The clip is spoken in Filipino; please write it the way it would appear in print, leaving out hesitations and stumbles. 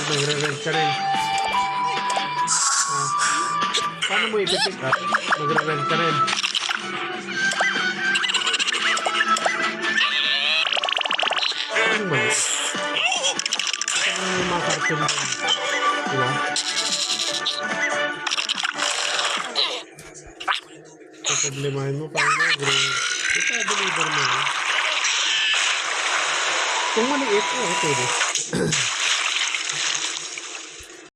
Magre-rent ka rin. Paano mo ipipick up? Magre-rent ka rin. Ano ba yun? Ito na yung mga cartoon din. Diba? Problemahin mo parang mag-rent. Ito, deliver mo. Kung maliit, pwede.